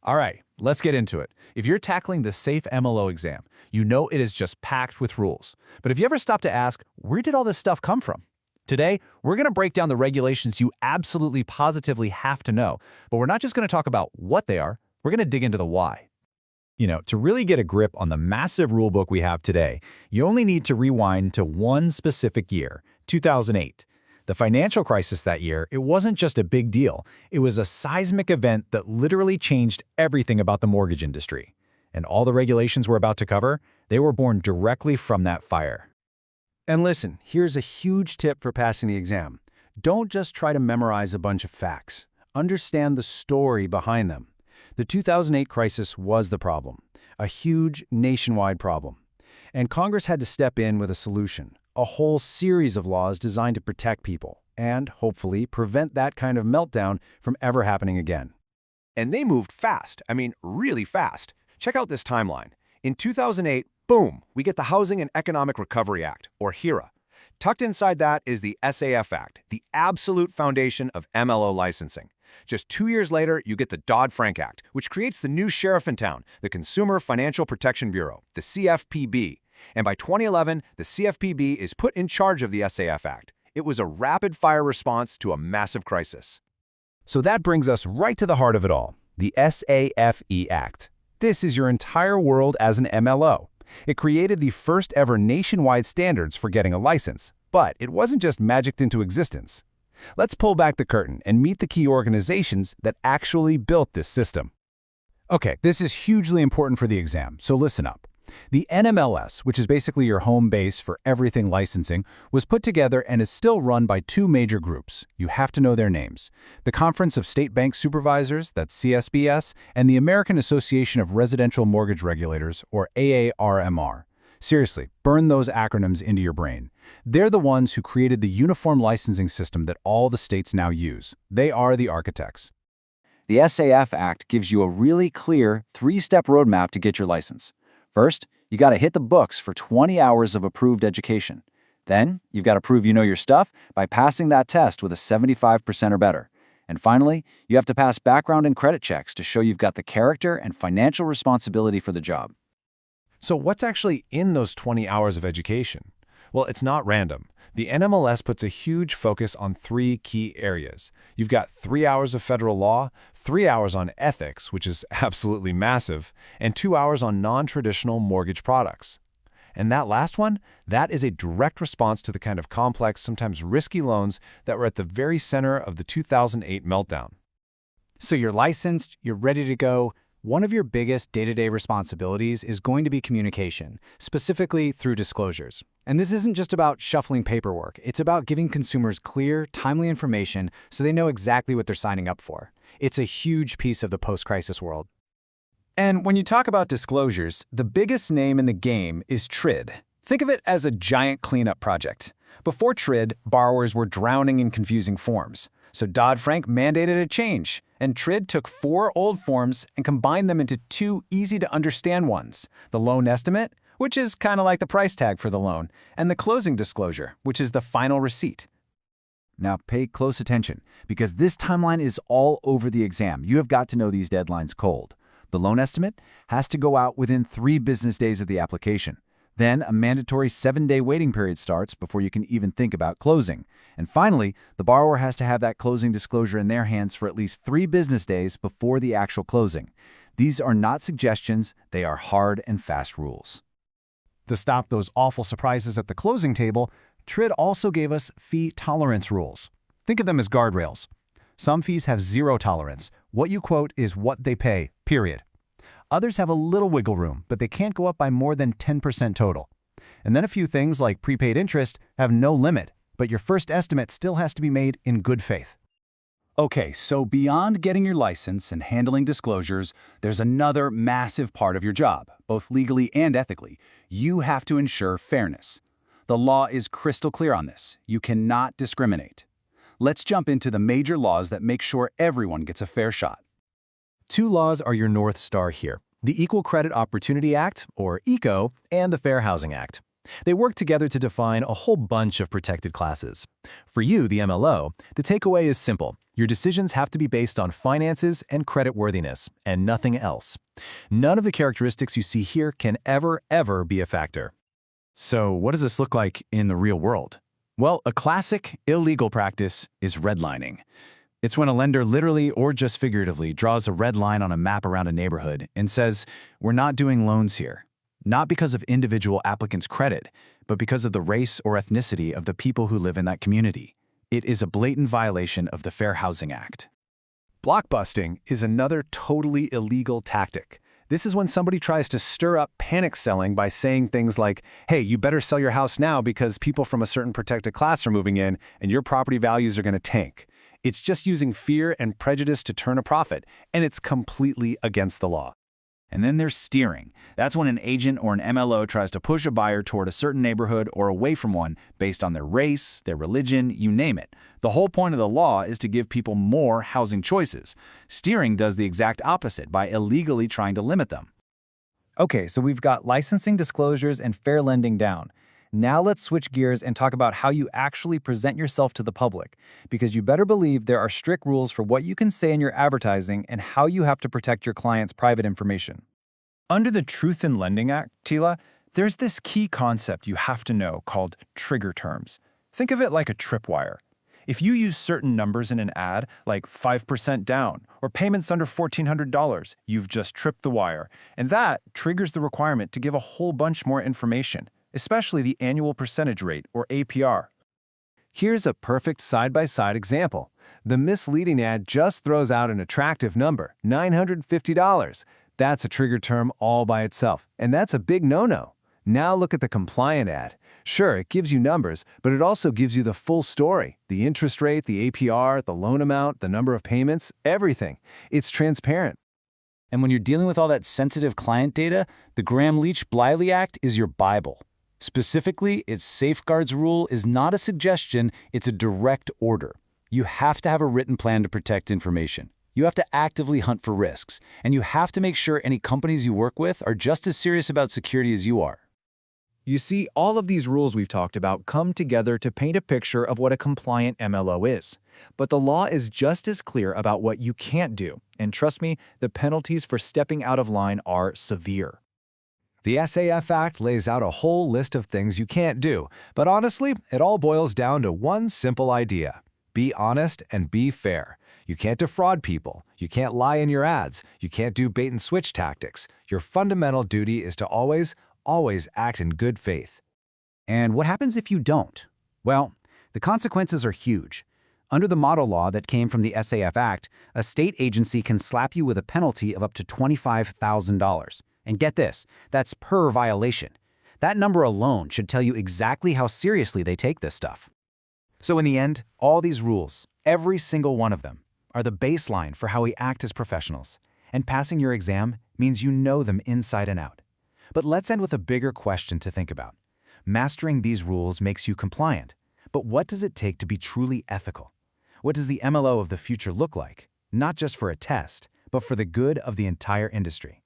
All right, let's get into it. If you're tackling the SAFE MLO exam, you know it is just packed with rules. But have you ever stopped to ask, where did all this stuff come from? Today, we're going to break down the regulations you absolutely positively have to know, but we're not just going to talk about what they are, we're going to dig into the why. To really get a grip on the massive rulebook we have today, you only need to rewind to one specific year, 2008. The financial crisis that year, it wasn't just a big deal. It was a seismic event that literally changed everything about the mortgage industry. And all the regulations we're about to cover, they were born directly from that fire. And listen, here's a huge tip for passing the exam. Don't just try to memorize a bunch of facts. Understand the story behind them. The 2008 crisis was the problem, a huge nationwide problem. And Congress had to step in with a solution, a whole series of laws designed to protect people and, hopefully, prevent that kind of meltdown from ever happening again. And they moved fast. I mean, really fast. Check out this timeline. In 2008, boom, we get the Housing and Economic Recovery Act, or HERA. Tucked inside that is the SAF Act, the absolute foundation of MLO licensing. Just 2 years later, you get the Dodd-Frank Act, which creates the new sheriff in town, the Consumer Financial Protection Bureau, the CFPB. And by 2011, the CFPB is put in charge of the SAF Act. It was a rapid-fire response to a massive crisis. So that brings us right to the heart of it all, the SAFE Act. This is your entire world as an MLO. It created the first ever nationwide standards for getting a license, but it wasn't just magicked into existence. Let's pull back the curtain and meet the key organizations that actually built this system. Okay, this is hugely important for the exam, so listen up. The NMLS, which is basically your home base for everything licensing, was put together and is still run by two major groups. You have to know their names. The Conference of State Bank Supervisors, that's CSBS, and the American Association of Residential Mortgage Regulators, or AARMR. Seriously, burn those acronyms into your brain. They're the ones who created the uniform licensing system that all the states now use. They are the architects. The SAF Act gives you a really clear, three-step roadmap to get your license. First, you got to hit the books for 20 hours of approved education. Then, you've got to prove you know your stuff by passing that test with a 75% or better. And finally, you have to pass background and credit checks to show you've got the character and financial responsibility for the job. So what's actually in those 20 hours of education? Well, it's not random. The NMLS puts a huge focus on three key areas. You've got 3 hours of federal law, 3 hours on ethics, which is absolutely massive, and 2 hours on non-traditional mortgage products. And that last one, that is a direct response to the kind of complex, sometimes risky loans that were at the very center of the 2008 meltdown. So you're licensed, you're ready to go. One of your biggest day-to-day responsibilities is going to be communication, specifically through disclosures. And this isn't just about shuffling paperwork. It's about giving consumers clear, timely information so they know exactly what they're signing up for. It's a huge piece of the post-crisis world. And when you talk about disclosures, the biggest name in the game is TRID. Think of it as a giant cleanup project. Before TRID, borrowers were drowning in confusing forms. So Dodd-Frank mandated a change, and TRID took 4 old forms and combined them into 2 easy-to-understand ones: the loan estimate, which is kind of like the price tag for the loan, and the closing disclosure, which is the final receipt. Now pay close attention, because this timeline is all over the exam. You have got to know these deadlines cold. The loan estimate has to go out within 3 business days of the application. Then a mandatory 7-day waiting period starts before you can even think about closing. And finally, the borrower has to have that closing disclosure in their hands for at least 3 business days before the actual closing. These are not suggestions, they are hard and fast rules. To stop those awful surprises at the closing table, TRID also gave us fee tolerance rules. Think of them as guardrails. Some fees have 0 tolerance. What you quote is what they pay, period. Others have a little wiggle room, but they can't go up by more than 10% total. And then a few things like prepaid interest have no limit, but your first estimate still has to be made in good faith. Okay, so beyond getting your license and handling disclosures, there's another massive part of your job, both legally and ethically. You have to ensure fairness. The law is crystal clear on this. You cannot discriminate. Let's jump into the major laws that make sure everyone gets a fair shot. 2 laws are your North Star here: the Equal Credit Opportunity Act, or ECO, and the Fair Housing Act. They work together to define a whole bunch of protected classes. For you, the MLO, the takeaway is simple. Your decisions have to be based on finances and creditworthiness, and nothing else. None of the characteristics you see here can ever be a factor. So what does this look like in the real world? Well, a classic illegal practice is redlining. It's when a lender literally or just figuratively draws a red line on a map around a neighborhood and says, "We're not doing loans here." Not because of individual applicants' credit, but because of the race or ethnicity of the people who live in that community. It is a blatant violation of the Fair Housing Act. Blockbusting is another totally illegal tactic. This is when somebody tries to stir up panic selling by saying things like, hey, you better sell your house now because people from a certain protected class are moving in and your property values are going to tank. It's just using fear and prejudice to turn a profit, and it's completely against the law. And then there's steering. That's when an agent or an MLO tries to push a buyer toward a certain neighborhood or away from one based on their race, their religion, you name it. The whole point of the law is to give people more housing choices. Steering does the exact opposite by illegally trying to limit them. Okay, so we've got licensing disclosures and fair lending down. Now let's switch gears and talk about how you actually present yourself to the public, because you better believe there are strict rules for what you can say in your advertising and how you have to protect your client's private information. Under the Truth in Lending Act, Tila, there's this key concept you have to know called trigger terms. Think of it like a tripwire. If you use certain numbers in an ad, like 5% down or payments under $1,400, you've just tripped the wire. And that triggers the requirement to give a whole bunch more information, especially the annual percentage rate, or APR. Here's a perfect side-by-side example. The misleading ad just throws out an attractive number, $950. That's a trigger term all by itself, and that's a big no-no. Now look at the compliant ad. Sure, it gives you numbers, but it also gives you the full story. The interest rate, the APR, the loan amount, the number of payments, everything. It's transparent. And when you're dealing with all that sensitive client data, the Gramm-Leach-Bliley Act is your Bible. Specifically, its safeguards rule is not a suggestion, it's a direct order. You have to have a written plan to protect information. You have to actively hunt for risks, and you have to make sure any companies you work with are just as serious about security as you are. You see, all of these rules we've talked about come together to paint a picture of what a compliant MLO is. But the law is just as clear about what you can't do, and trust me, the penalties for stepping out of line are severe. The SAF Act lays out a whole list of things you can't do, but honestly, it all boils down to one simple idea. Be honest and be fair. You can't defraud people. You can't lie in your ads. You can't do bait-and-switch tactics. Your fundamental duty is to always act in good faith. And what happens if you don't? Well, the consequences are huge. Under the model law that came from the SAF Act, a state agency can slap you with a penalty of up to $25,000. And get this, that's per violation. That number alone should tell you exactly how seriously they take this stuff. So in the end, all these rules, every single one of them, are the baseline for how we act as professionals. And passing your exam means you know them inside and out. But let's end with a bigger question to think about. Mastering these rules makes you compliant. But what does it take to be truly ethical? What does the MLO of the future look like? Not just for a test, but for the good of the entire industry.